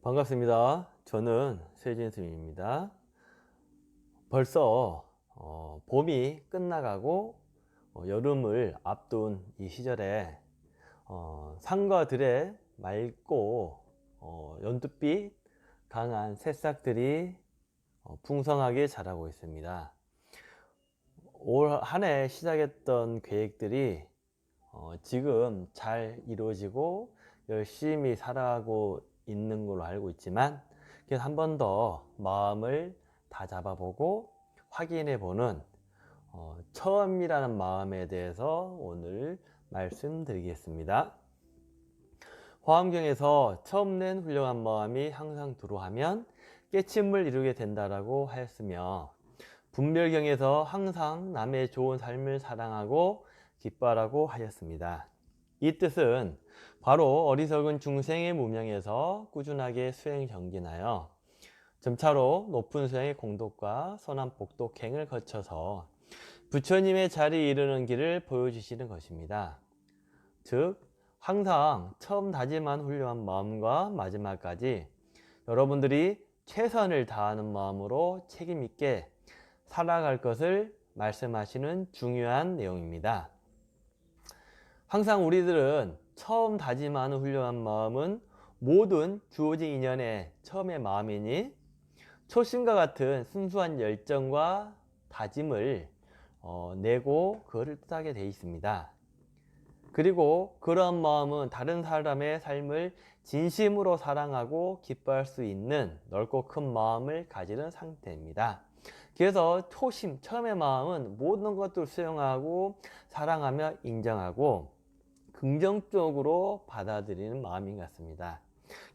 반갑습니다. 저는 세진 스님입니다. 벌써 봄이 끝나가고 여름을 앞둔 이 시절에 산과 들에 맑고 연두빛 강한 새싹들이 풍성하게 자라고 있습니다. 올 한 해 시작했던 계획들이 지금 잘 이루어지고 열심히 살아가고 있는 걸로 알고 있지만, 그래서 한 번 더 마음을 다잡아보고 확인해 보는 처음이라는 마음에 대해서 오늘 말씀드리겠습니다. 화엄경에서 처음 낸 훌륭한 마음이 항상 두루하면 깨침을 이루게 된다라고 하였으며, 분별경에서 항상 남의 좋은 삶을 사랑하고 기뻐하라고 하였습니다. 이 뜻은 바로 어리석은 중생의 무명에서 꾸준하게 수행 정진하여 점차로 높은 수행의 공덕과 선한 복덕행을 거쳐서 부처님의 자리에 이르는 길을 보여주시는 것입니다. 즉, 항상 처음 다짐한 훌륭한 마음과 마지막까지 여러분들이 최선을 다하는 마음으로 책임있게 살아갈 것을 말씀하시는 중요한 내용입니다. 항상 우리들은 처음 다짐하는 훌륭한 마음은 모든 주어진 인연의 처음의 마음이니 초심과 같은 순수한 열정과 다짐을 내고 그거를 뜻하게 되어 있습니다. 그리고 그런 마음은 다른 사람의 삶을 진심으로 사랑하고 기뻐할 수 있는 넓고 큰 마음을 가지는 상태입니다. 그래서 초심, 처음의 마음은 모든 것들을 수용하고 사랑하며 인정하고 긍정적으로 받아들이는 마음인 것 같습니다.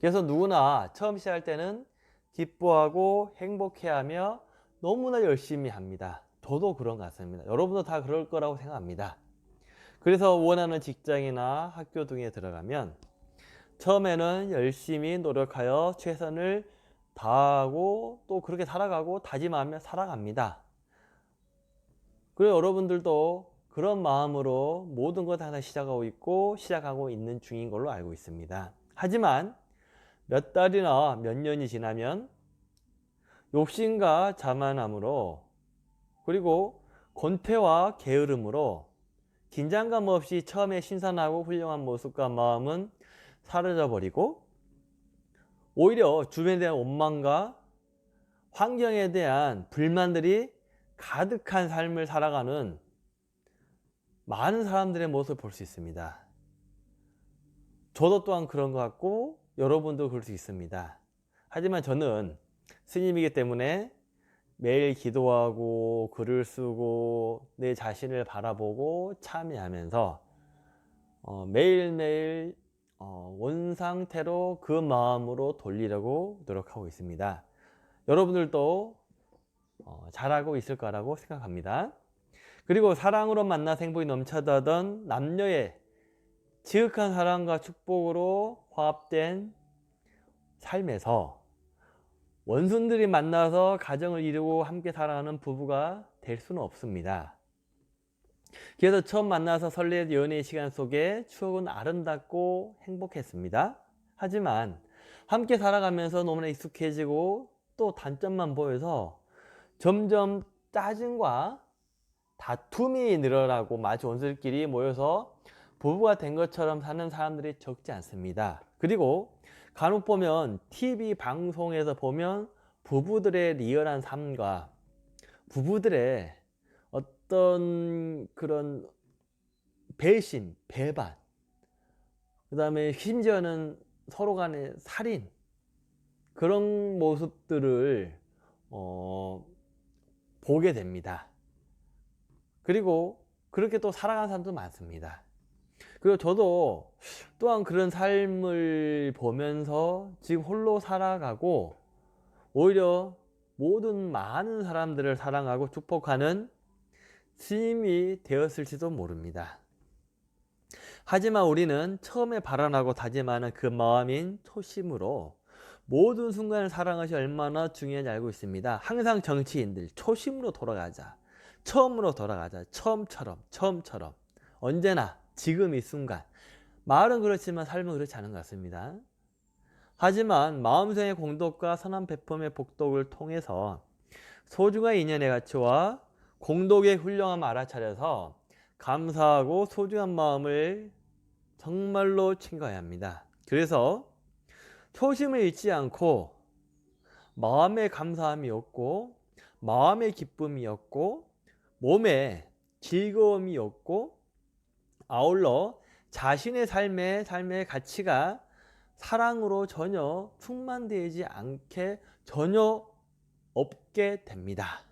그래서 누구나 처음 시작할 때는 기뻐하고 행복해하며 너무나 열심히 합니다. 저도 그런 것 같습니다. 여러분도 다 그럴 거라고 생각합니다. 그래서 원하는 직장이나 학교 등에 들어가면 처음에는 열심히 노력하여 최선을 다하고 또 그렇게 살아가고 다짐하며 살아갑니다. 그리고 여러분들도 그런 마음으로 모든 것 하나 시작하고 있는 중인 걸로 알고 있습니다. 하지만 몇 달이나 몇 년이 지나면 욕심과 자만함으로 그리고 권태와 게으름으로 긴장감 없이 처음에 신선하고 훌륭한 모습과 마음은 사라져 버리고 오히려 주변에 대한 원망과 환경에 대한 불만들이 가득한 삶을 살아가는 많은 사람들의 모습을 볼 수 있습니다. 저도 또한 그런 것 같고 여러분도 그럴 수 있습니다. 하지만 저는 스님이기 때문에 매일 기도하고 글을 쓰고 내 자신을 바라보고 참여하면서 매일매일 원상태로 그 마음으로 돌리려고 노력하고 있습니다. 여러분들도 잘하고 있을 거라고 생각합니다. 그리고 사랑으로 만나 행복이 넘쳐나던 남녀의 지극한 사랑과 축복으로 화합된 삶에서 원순들이 만나서 가정을 이루고 함께 살아가는 부부가 될 수는 없습니다. 그래서 처음 만나서 설레는 연애의 시간 속에 추억은 아름답고 행복했습니다. 하지만 함께 살아가면서 너무나 익숙해지고 또 단점만 보여서 점점 짜증과 다툼이 늘어나고 마치 원수들끼리 모여서 부부가 된 것처럼 사는 사람들이 적지 않습니다. 그리고 간혹 보면 TV 방송에서 보면 부부들의 리얼한 삶과 부부들의 어떤 그런 배신, 배반, 그 다음에 심지어는 서로 간의 살인, 그런 모습들을 보게 됩니다. 그리고 그렇게 또 살아가는 사람도 많습니다. 그리고 저도 또한 그런 삶을 보면서 지금 홀로 살아가고 오히려 모든 많은 사람들을 사랑하고 축복하는 스님이 되었을지도 모릅니다. 하지만 우리는 처음에 발언하고 다짐하는 그 마음인 초심으로 모든 순간을 사랑하시 얼마나 중요한지 알고 있습니다. 항상 정치인들 초심으로 돌아가자, 처음으로 돌아가자, 처음처럼 언제나 지금 이 순간. 말은 그렇지만 삶은 그렇지 않은 것 같습니다. 하지만 마음생의 공덕과 선한 베품의 복덕을 통해서 소중한 인연의 가치와 공덕의 훌륭함을 알아차려서 감사하고 소중한 마음을 정말로 챙겨야 합니다. 그래서 초심을 잃지 않고 마음의 감사함이 없고 마음의 기쁨이 없고 몸에 즐거움이 없고 아울러 자신의 삶의 가치가 사랑으로 전혀 충만되지 않게 전혀 없게 됩니다.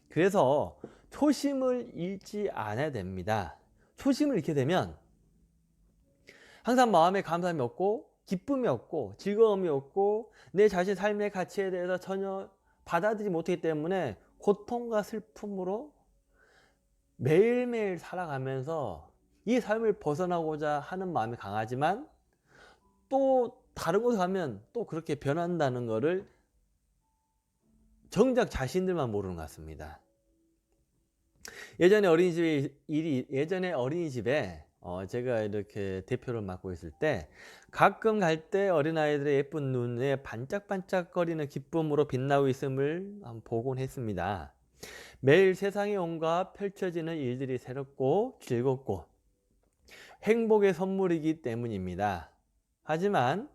그래서 초심을 잃지 않아야 됩니다. 초심을 잃게 되면 항상 마음에 감사함이 없고 기쁨이 없고 즐거움이 없고 내 자신의 삶의 가치에 대해서 전혀 받아들이지 못하기 때문에 고통과 슬픔으로 매일매일 살아가면서 이 삶을 벗어나고자 하는 마음이 강하지만 또 다른 곳에 가면 또 그렇게 변한다는 것을 정작 자신들만 모르는 것 같습니다. 예전에 어린이집에 제가 이렇게 대표를 맡고 있을 때 가끔 갈 때 어린아이들의 예쁜 눈에 반짝반짝거리는 기쁨으로 빛나고 있음을 보곤 했습니다. 매일 세상에 온갖 펼쳐지는 일들이 새롭고 즐겁고 행복의 선물이기 때문입니다. 하지만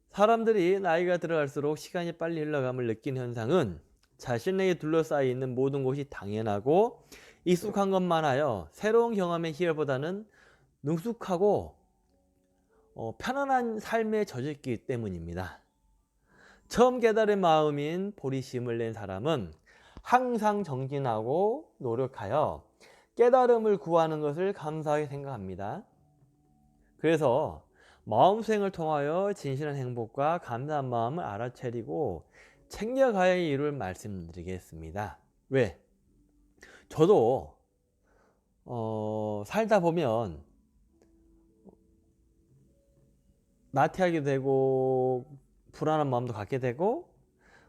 사람들이 나이가 들어갈수록 시간이 빨리 흘러감을 느끼는 현상은 자신에게 둘러싸여 있는 모든 것이 당연하고 익숙한 것만 하여 새로운 경험의 희열보다는 능숙하고 편안한 삶에 젖었기 때문입니다. 처음 깨달은 마음인 보리심을 낸 사람은 항상 정진하고 노력하여 깨달음을 구하는 것을 감사하게 생각합니다. 그래서 마음수행을 통하여 진실한 행복과 감사한 마음을 알아차리고 챙겨가야 할 이유를 말씀드리겠습니다. 왜? 저도 살다 보면 나태하게 되고 불안한 마음도 갖게 되고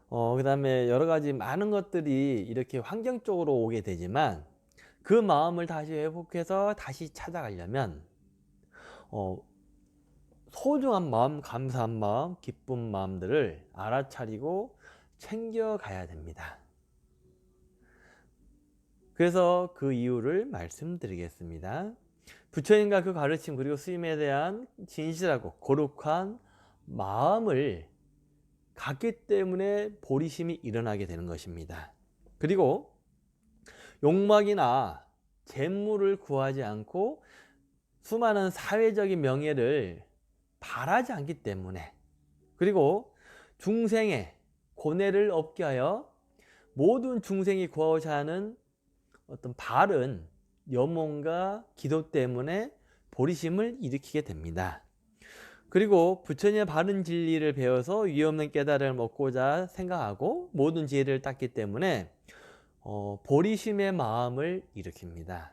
그 다음에 여러 가지 많은 것들이 이렇게 환경적으로 오게 되지만 그 마음을 다시 회복해서 다시 찾아가려면 소중한 마음, 감사한 마음, 기쁜 마음들을 알아차리고 챙겨가야 됩니다. 그래서 그 이유를 말씀드리겠습니다. 부처님과 그 가르침 그리고 스님에 대한 진실하고 거룩한 마음을 갖기 때문에 보리심이 일어나게 되는 것입니다. 그리고 욕망이나 재물을 구하지 않고 수많은 사회적인 명예를 바라지 않기 때문에 그리고 중생의 고뇌를 없게 하여 모든 중생이 구하고자 하는 어떤 바른 염원과 기도 때문에 보리심을 일으키게 됩니다. 그리고 부처님의 바른 진리를 배워서 위없는 깨달음을 얻고자 생각하고 모든 지혜를 땄기 때문에 보리심의 마음을 일으킵니다.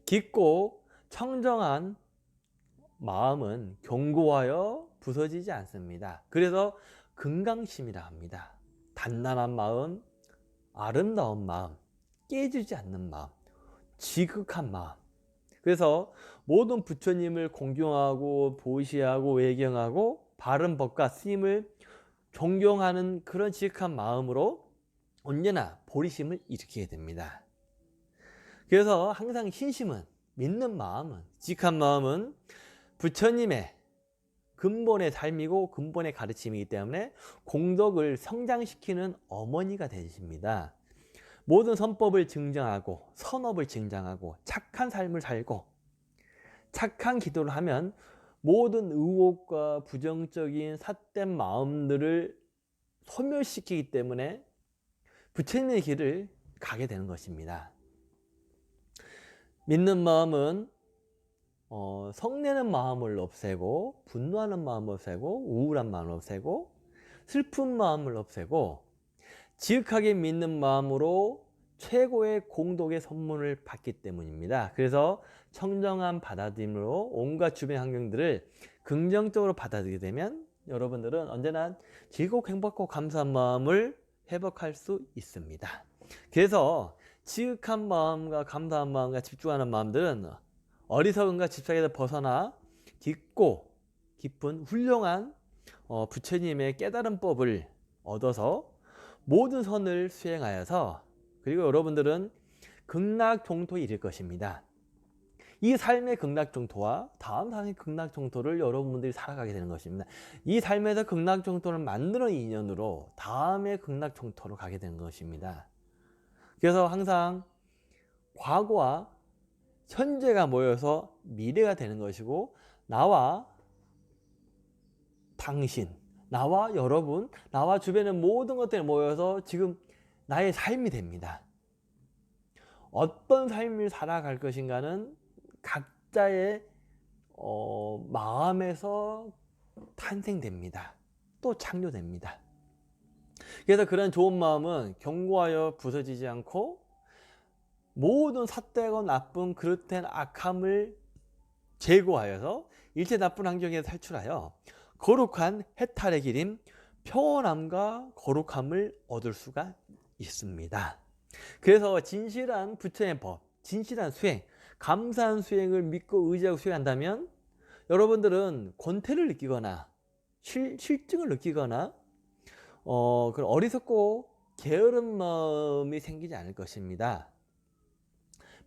깊고 청정한 마음은 견고하여 부서지지 않습니다. 그래서 금강심이라 합니다. 단단한 마음, 아름다운 마음, 깨지지 않는 마음, 지극한 마음. 그래서 모든 부처님을 공경하고 보시하고 외경하고 바른 법과 스님을 존경하는 그런 지극한 마음으로 언제나 보리심을 일으키게 됩니다. 그래서 항상 신심은, 믿는 마음은, 지극한 마음은 부처님의 근본의 삶이고 근본의 가르침이기 때문에 공덕을 성장시키는 어머니가 되십니다. 모든 선법을 증정하고 선업을 증정하고 착한 삶을 살고 착한 기도를 하면 모든 의혹과 부정적인 삿된 마음들을 소멸시키기 때문에 부처님의 길을 가게 되는 것입니다. 믿는 마음은 성내는 마음을 없애고 분노하는 마음을 없애고 우울한 마음을 없애고 슬픈 마음을 없애고 지극하게 믿는 마음으로 최고의 공덕의 선물을 받기 때문입니다. 그래서 청정한 받아들임으로 온갖 주변 환경들을 긍정적으로 받아들이게 되면 여러분들은 언제나 즐겁고 행복하고 감사한 마음을 회복할 수 있습니다. 그래서 지극한 마음과 감사한 마음과 집중하는 마음들은 어리석음과 집착에서 벗어나 깊고 깊은 훌륭한 부처님의 깨달은 법을 얻어서 모든 선을 수행하여서 그리고 여러분들은 극락종토에 이를 것입니다. 이 삶의 극락종토와 다음 삶의 극락종토를 여러분들이 살아가게 되는 것입니다. 이 삶에서 극락종토를 만드는 인연으로 다음의 극락종토로 가게 되는 것입니다. 그래서 항상 과거와 현재가 모여서 미래가 되는 것이고, 나와 당신, 나와 여러분, 나와 주변의 모든 것들이 모여서 지금 나의 삶이 됩니다. 어떤 삶을 살아갈 것인가는 각자의 마음에서 탄생됩니다. 또 창조됩니다. 그래서 그런 좋은 마음은 견고하여 부서지지 않고 모든 삿되고 나쁜 그릇된 악함을 제거하여서 일체 나쁜 환경에서 탈출하여 거룩한 해탈의 길인 평온함과 거룩함을 얻을 수가 있습니다. 그래서 진실한 부처의 법, 진실한 수행, 감사한 수행을 믿고 의지하고 수행한다면 여러분들은 권태를 느끼거나 실증을 느끼거나 그런 어리석고 게으른 마음이 생기지 않을 것입니다.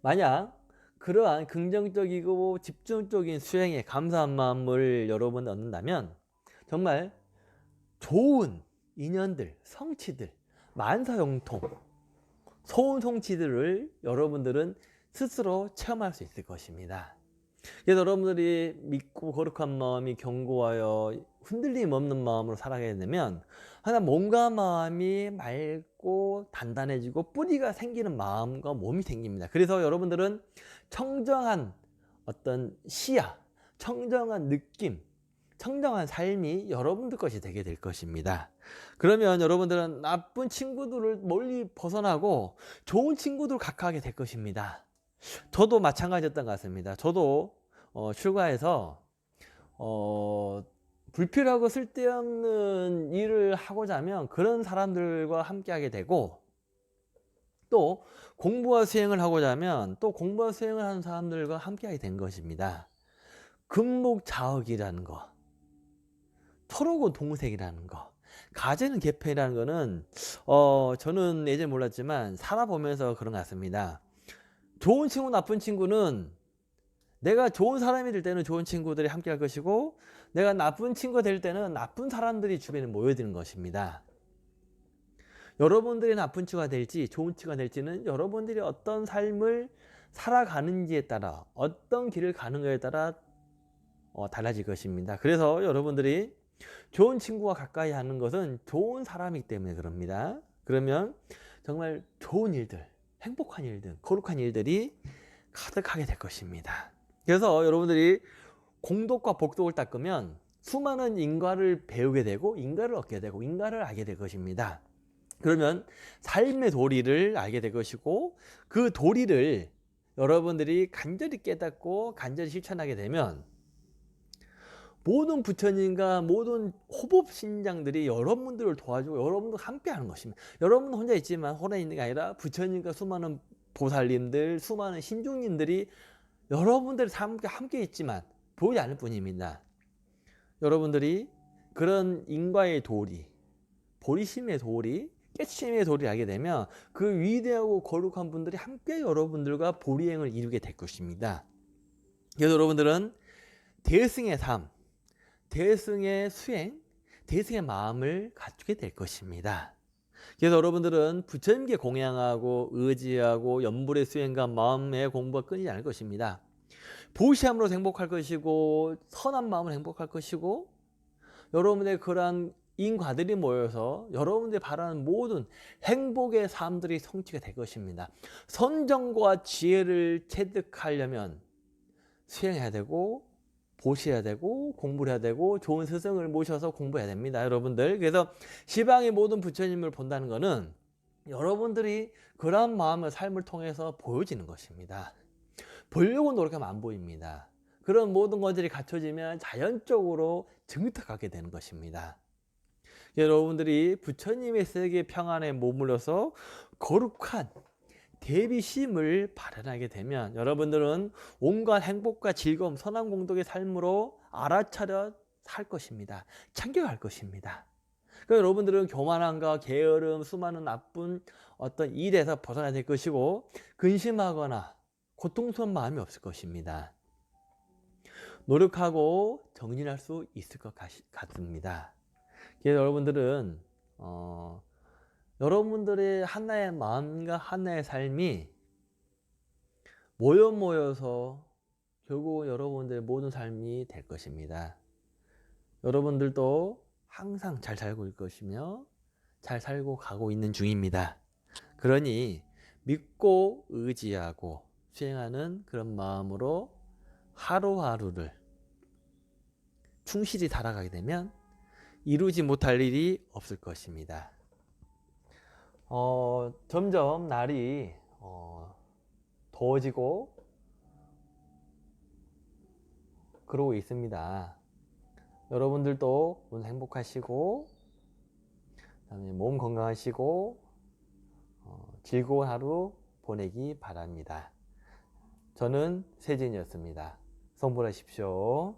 만약 그러한 긍정적이고 집중적인 수행에 감사한 마음을 여러분 얻는다면 정말 좋은 인연들, 성취들, 만사형통, 소원성취들을 여러분들은 스스로 체험할 수 있을 것입니다. 그래서 여러분들이 믿고 거룩한 마음이 견고하여 흔들림 없는 마음으로 살아가게 되면 항상 몸과 마음이 맑고 단단해지고 뿌리가 생기는 마음과 몸이 생깁니다. 그래서 여러분들은 청정한 어떤 시야, 청정한 느낌, 청정한 삶이 여러분들 것이 되게 될 것입니다. 그러면 여러분들은 나쁜 친구들을 멀리 벗어나고 좋은 친구들을 각하하게 될 것입니다. 저도 마찬가지였던 것 같습니다. 저도 출가해서 불필요하고 쓸데없는 일을 하고자 하면 그런 사람들과 함께 하게 되고, 또 공부와 수행을 하고자 하면 또 공부와 수행을 하는 사람들과 함께 하게 된 것입니다. 금목자흑이라는 거, 토록은 동색이라는 거, 가재는 개폐라는 거는 저는 예전에 몰랐지만 살아보면서 그런 것 같습니다. 좋은 친구, 나쁜 친구는 내가 좋은 사람이 될 때는 좋은 친구들이 함께 할 것이고, 내가 나쁜 친구가 될 때는 나쁜 사람들이 주변에 모여드는 것입니다. 여러분들이 나쁜 친구가 될지 좋은 친구가 될지는 여러분들이 어떤 삶을 살아가는지에 따라, 어떤 길을 가는가에 따라 달라질 것입니다. 그래서 여러분들이 좋은 친구와 가까이 하는 것은 좋은 사람이기 때문에 그럽니다. 그러면 정말 좋은 일들, 행복한 일들, 거룩한 일들이 가득하게 될 것입니다. 그래서 여러분들이 공덕과 복덕을 닦으면 수많은 인과를 배우게 되고 인과를 얻게 되고 인과를 알게 될 것입니다. 그러면 삶의 도리를 알게 될 것이고, 그 도리를 여러분들이 간절히 깨닫고 간절히 실천하게 되면 모든 부처님과 모든 호법신장들이 여러분들을 도와주고 여러분들과 함께 하는 것입니다. 여러분은 혼자 있지만 혼자 있는 게 아니라 부처님과 수많은 보살님들, 수많은 신중님들이 여러분들과 함께 있지만 보이지 않을 뿐입니다. 여러분들이 그런 인과의 도리, 보리심의 도리, 깨침의 도리를 알게 되면 그 위대하고 거룩한 분들이 함께 여러분들과 보리행을 이루게 될 것입니다. 그래서 여러분들은 대승의 삶, 대승의 수행, 대승의 마음을 갖추게 될 것입니다. 그래서 여러분들은 부처님께 공양하고 의지하고 연불의 수행과 마음의 공부가 끊이지 않을 것입니다. 보시함으로 행복할 것이고 선한 마음으로 행복할 것이고, 여러분의 그러한 인과들이 모여서 여러분들이 바라는 모든 행복의 삶들이 성취가 될 것입니다. 선정과 지혜를 체득하려면 수행해야 되고 보셔야 되고 공부를 해야 되고 좋은 스승을 모셔서 공부해야 됩니다, 여러분들. 그래서 시방의 모든 부처님을 본다는 것은 여러분들이 그러한 마음의 삶을 통해서 보여지는 것입니다. 보려고 노력하면 안 보입니다. 그런 모든 것들이 갖춰지면 자연적으로 증득하게 되는 것입니다. 여러분들이 부처님의 세계 평안에 머물러서 거룩한 대비심을 발현하게 되면 여러분들은 온갖 행복과 즐거움, 선한 공덕의 삶으로 알아차려 살 것입니다. 챙겨갈 것입니다. 그러니까 여러분들은 교만함과 게으름, 수많은 나쁜 어떤 일에서 벗어나야 될 것이고 근심하거나 고통스러운 마음이 없을 것입니다. 노력하고 정진할 수 있을 것 같습니다. 그래서 여러분들은 여러분들의 하나의 마음과 하나의 삶이 모여서 결국 여러분들의 모든 삶이 될 것입니다. 여러분들도 항상 잘 살고 있을 것이며 잘 살고 가고 있는 중입니다. 그러니 믿고 의지하고 수행하는 그런 마음으로 하루하루를 충실히 살아가게 되면 이루지 못할 일이 없을 것입니다. 점점 날이 더워지고 그러고 있습니다. 여러분들도 오늘 행복하시고 그다음에 몸 건강하시고 즐거운 하루 보내기 바랍니다. 저는 세진이었습니다. 성불하십시오.